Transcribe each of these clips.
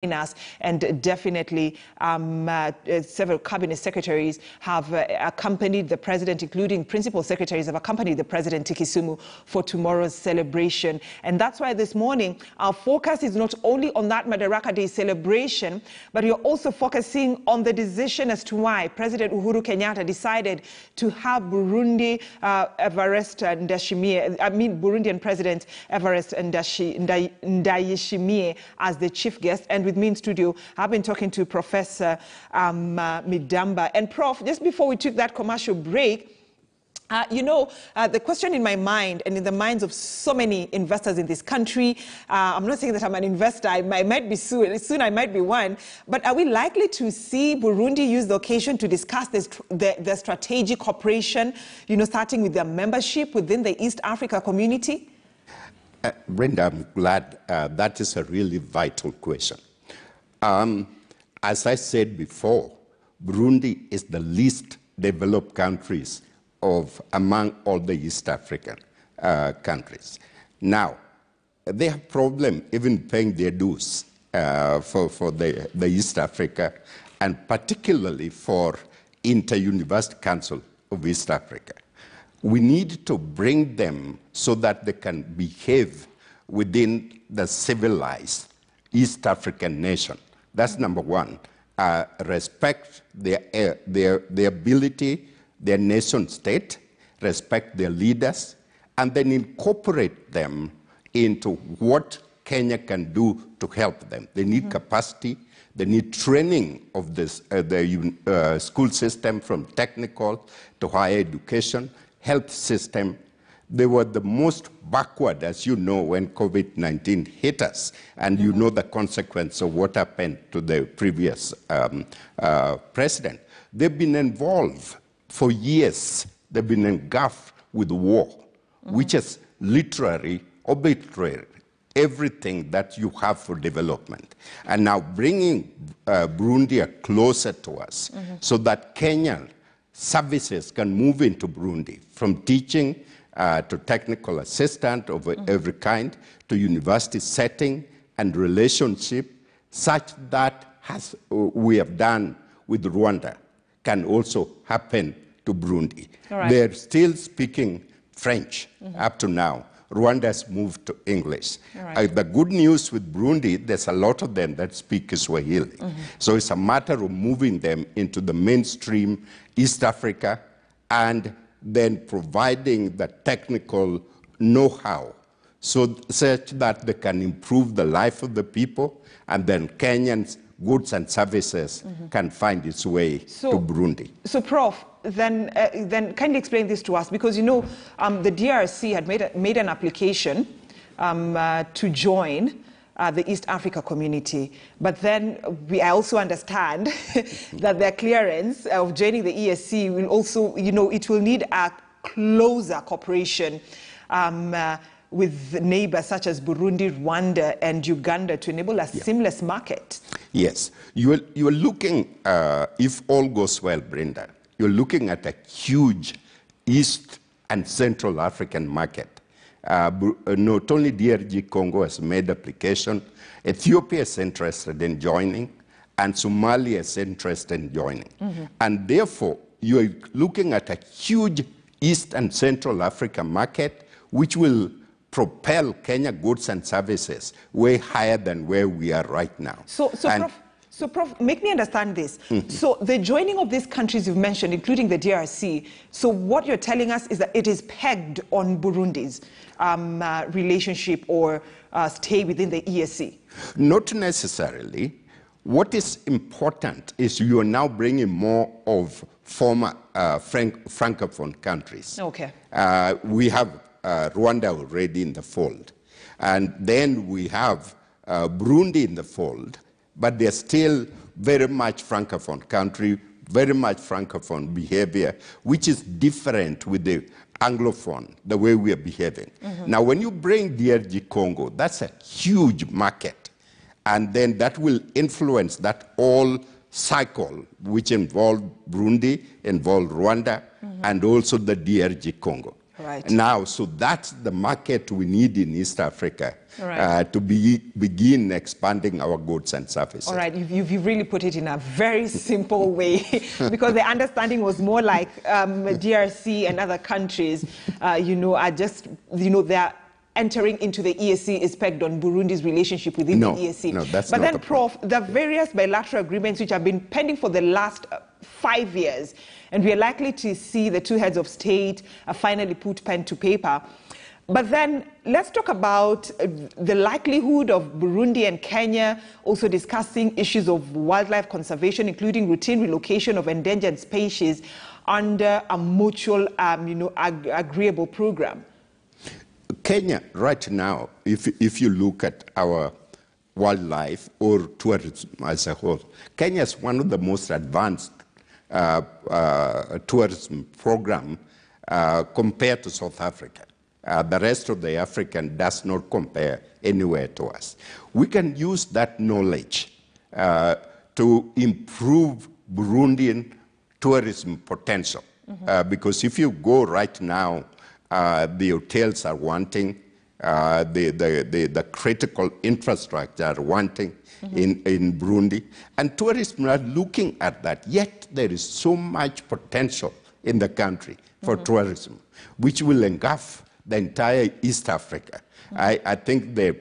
us, and definitely several cabinet secretaries have accompanied the president, including principal secretaries have accompanied the president to Kisumu for tomorrow's celebration. And that's why this morning our focus is not only on that Madaraka Day celebration, but we are also focusing on the decision as to why President Uhuru Kenyatta decided to have Burundian President Evariste Ndayishimiye as the chief guest. And with me in studio, I've been talking to Professor Midamba. And Prof, just before we took that commercial break, the question in my mind and in the minds of so many investors in this country, I'm not saying that I'm an investor, I might be soon I might be one, but are we likely to see Burundi use the occasion to discuss the strategic cooperation, starting with their membership within the East Africa community? Brenda, I'm glad that is a really vital question. As I said before, Burundi is the least developed countries among all the East African countries. Now, they have problem even paying their dues for the East Africa, and particularly for Inter-University Council of East Africa. We need to bring them so that they can behave within the civilized East African nation. That's number one. Respect their ability, their nation state, respect their leaders, and then incorporate them into what Kenya can do to help them. They need capacity, they need training of the school system, from technical to higher education, health system. They were the most backward, as you know, when COVID-19 hit us, and you know the consequence of what happened to the previous president. They've been involved for years. They've been engulfed with war, which is literally arbitrary everything that you have for development. And now bringing Burundi closer to us so that Kenyan services can move into Burundi, from teaching to technical assistant of every kind, to university setting and relationship, such that we have done with Rwanda can also happen to Burundi. Right. They're still speaking French up to now. Rwanda's moved to English. Right. The good news with Burundi, there's a lot of them that speak Swahili. So it's a matter of moving them into the mainstream East Africa and then providing the technical know-how such that they can improve the life of the people, and then Kenyans' goods and services can find its way to Burundi. So, Prof, then kindly explain this to us, because the DRC had made an application to join the East Africa community, but then I also understand that their clearance of joining the EAC will also, it will need a closer cooperation with neighbors such as Burundi, Rwanda, and Uganda to enable a seamless market. Yes, you are looking, if all goes well, Brenda, you're looking at a huge East and Central African market. Not only DRG Congo has made application, Ethiopia is interested in joining, and Somalia is interested in joining. And therefore, you're looking at a huge East and Central Africa market, which will propel Kenya goods and services way higher than where we are right now. So, Prof, make me understand this. So the joining of these countries you've mentioned, including the DRC, so what you're telling us is that it is pegged on Burundi's relationship or stay within the EAC? Not necessarily. What is important is you are now bringing more of former Francophone countries. Okay. We have Rwanda already in the fold. And then we have Burundi in the fold, but they're still very much Francophone country, very much Francophone behavior, which is different with the Anglophone, the way we are behaving. Now, when you bring DRG Congo, that's a huge market. And then that will influence that whole cycle, which involved Burundi, involved Rwanda, and also the DRG Congo. Right. Now, so that's the market we need in East Africa Right. to begin expanding our goods and services. All right, you've really put it in a very simple way because the understanding was more like DRC and other countries, are just, they're entering into the EAC is pegged on Burundi's relationship within the EAC. No, that's but not then, the Prof, the various bilateral agreements which have been pending for the last 5 years, and we are likely to see the two heads of state finally put pen to paper. But then let's talk about the likelihood of Burundi and Kenya also discussing issues of wildlife conservation, including routine relocation of endangered species under a mutual, agreeable program. Kenya, right now, if you look at our wildlife or tourism as a whole, Kenya is one of the most advanced tourism program compared to South Africa. The rest of the African does not compare anywhere to us. We can use that knowledge to improve Burundian tourism potential. Because if you go right now, the hotels are wanting, the critical infrastructure are wanting in Burundi, and tourists are looking at that. Yet there is so much potential in the country for tourism, which will engulf the entire East Africa. I think the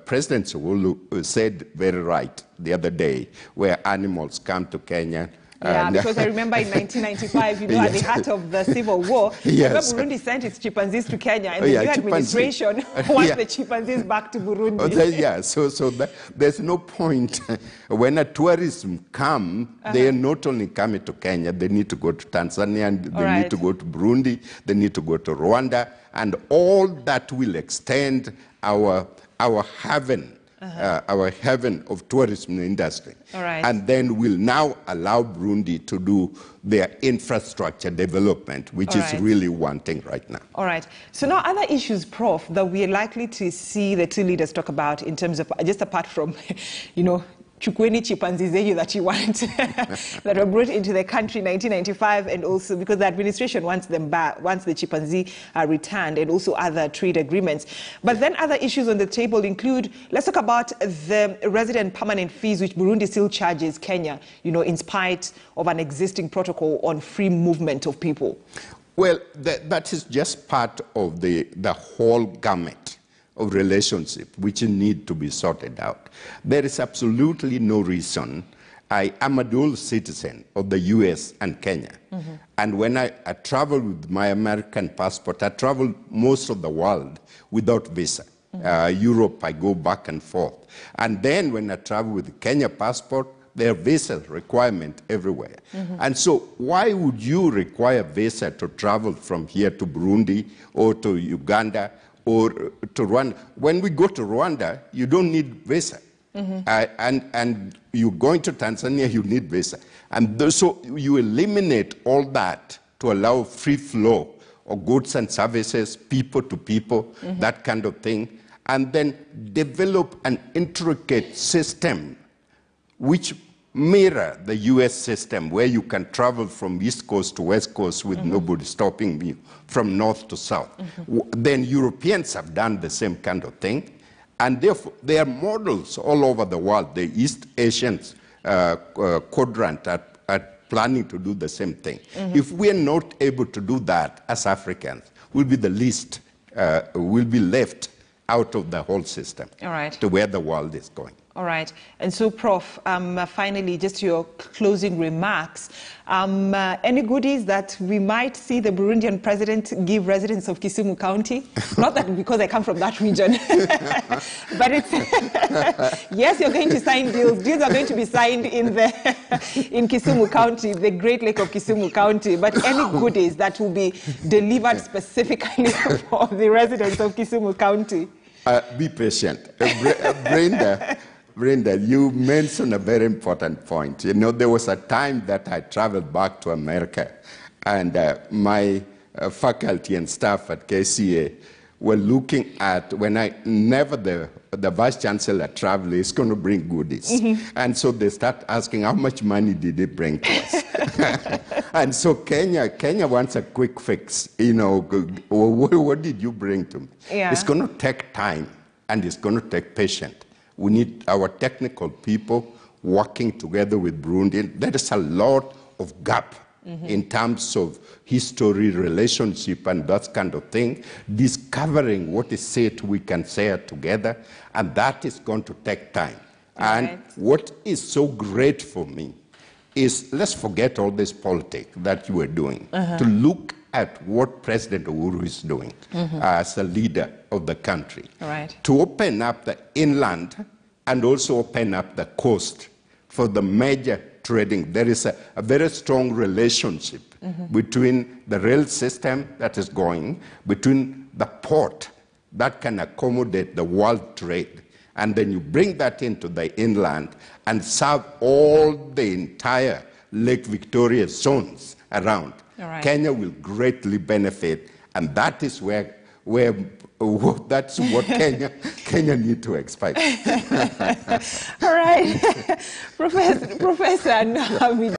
President Sowolu said very right the other day, where animals come to Kenya. Yeah, because I remember in 1995, at the heart of the Civil War, Burundi sent its chimpanzees to Kenya, and the new administration wants the chimpanzees back to Burundi. So there's no point. When a tourism come, they are not only coming to Kenya, they need to go to Tanzania, and they need to go to Burundi, they need to go to Rwanda, and all that will extend our heaven. Our heaven of tourism industry. And then will now allow Burundi to do their infrastructure development, which is really wanting right now. All right. So now other issues, Prof, that we are likely to see the two leaders talk about in terms of, just apart from, Chukweni chimpanzees that you want, that were brought into the country in 1995, and also because the administration wants them back, once the chimpanzee are returned, and also other trade agreements. But then other issues on the table include, let's talk about the resident permanent fees which Burundi still charges Kenya, in spite of an existing protocol on free movement of people. Well, that is just part of the whole gamut of relationship which need to be sorted out. There is absolutely no reason. I am a dual citizen of the US and Kenya. And when I travel with my American passport, I travel most of the world without visa. Europe, I go back and forth. And then when I travel with the Kenya passport, there are visa requirement everywhere. And so why would you require visa to travel from here to Burundi or to Uganda or to Rwanda? When we go to Rwanda, you don't need visa. And you're going to Tanzania, you need visa. And so you eliminate all that to allow free flow of goods and services, people to people, that kind of thing, and then develop an intricate system which mirror the US system, where you can travel from East Coast to West Coast with nobody stopping you, from north to south. Then Europeans have done the same kind of thing, and therefore there are models all over the world. The East Asian quadrant are planning to do the same thing. If we are not able to do that as Africans, we'll be the least, we'll be left out of the whole system to where the world is going. All right. And so, Prof, finally, just your closing remarks. Any goodies that we might see the Burundian president give residents of Kisumu County? Not that because I come from that region, but it's yes, you're going to sign deals. Deals are going to be signed in Kisumu County, the Great Lake of Kisumu County. But any goodies that will be delivered specifically for the residents of Kisumu County? Be patient, Brenda, you mentioned a very important point. There was a time that I traveled back to America, and my faculty and staff at KCA were looking at, whenever the vice chancellor traveled, is going to bring goodies. And so they start asking, how much money did he bring to us? And so Kenya wants a quick fix. You know, what did you bring to me? Yeah. It's going to take time and it's going to take patience. We need our technical people working together with Burundi. There is a lot of gap in terms of history, relationship, and that kind of thing. Discovering what is said we can say it together, and that is going to take time. Right. And what is so great for me is, let's forget all this politics that you are doing, to look at what President Uhuru is doing as a leader of the country. Right. To open up the inland and also open up the coast for the major trading. There is a very strong relationship between the rail system that is going, between the port that can accommodate the world trade, and then you bring that into the inland and serve all the entire Lake Victoria zones around. Right. Kenya will greatly benefit, and that is where that's what Kenya need to expect. All right. Professor Midamba.